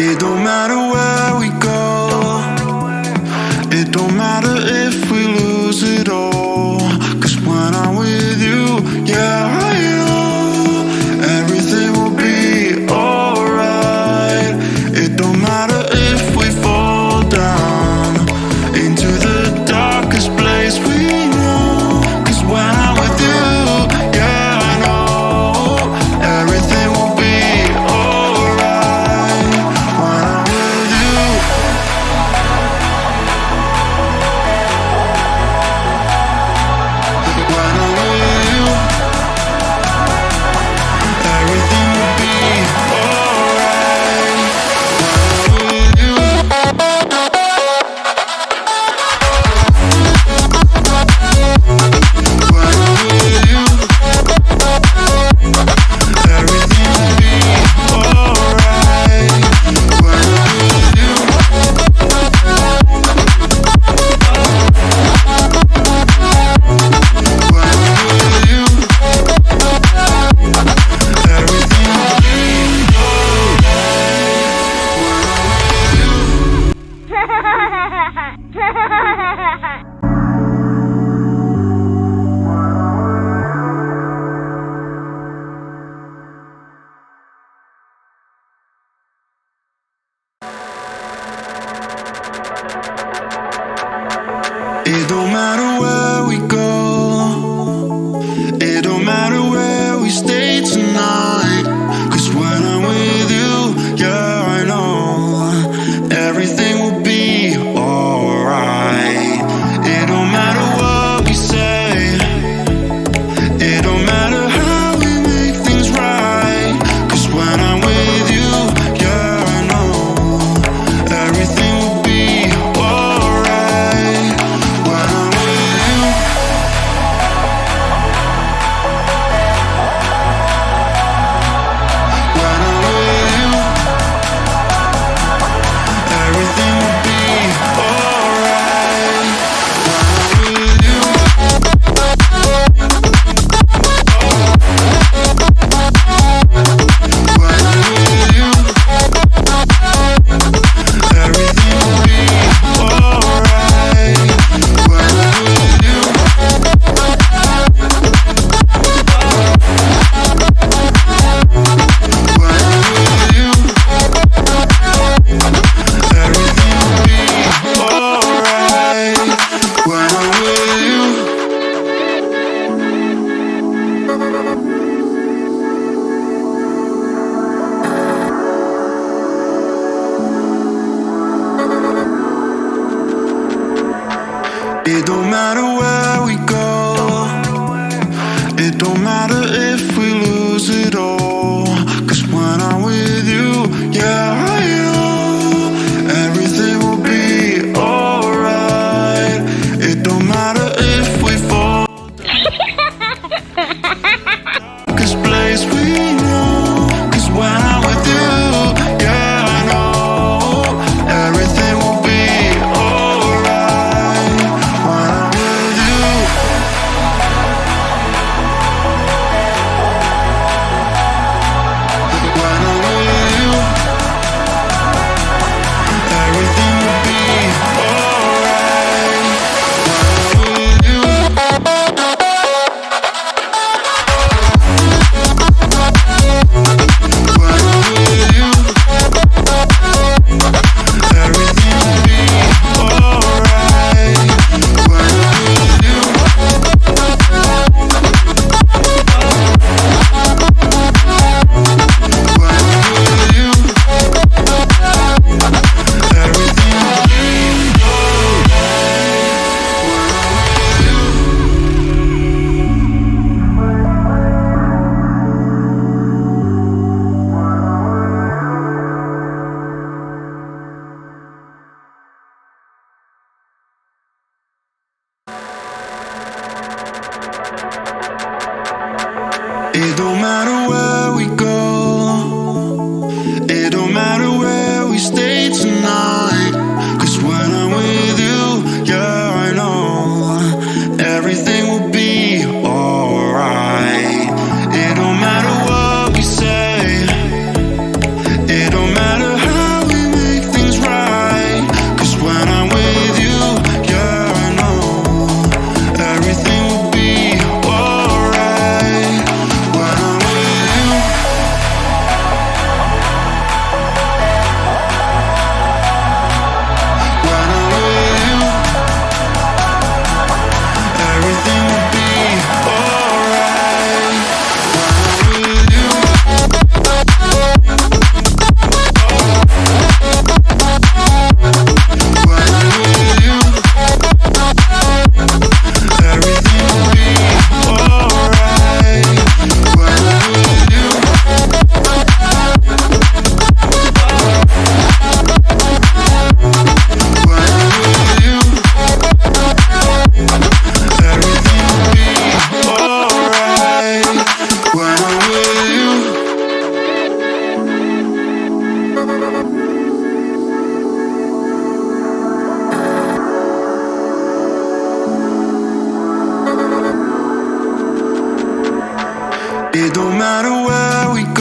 It don't matter where we go. It don't matter if we lose it all. 'Cause when I'm with you, yeah, I know everything will be alright. It don't matter if we fall down into the darkest place we know. 'Cause when I'm with you, yeah, I know everything will be alright. When I'm with you, when I'm with you, everything will be alright. When I'm with you, when I'm with you, everything will be alright. When I'm with you, when I'm with you, everything will be It don't matter where we go. It don't matter where we stay tonight. 'Cause when I'm with you, yeah, I know everything will be alright. It don't matter what we say. It don't matter how we make things right. 'Cause when I'm with you, yeah, I know everything will be alright. When I'm with you, when I'm with you, everything will be alright. When I'm with you, when I'm with you, everything will be alright. When I'm with you, when I'm with you, everything will be alright. When I'm with you. It don't matter where we go. It don't matter if we lose it all. 'Cause when I'm with you, yeah, I know everything will be alright. It don't matter if we fall. 'Cause place we know. 'Cause when I'm with you, yeah, I know everything will be alright. When I'm with It don't matter where we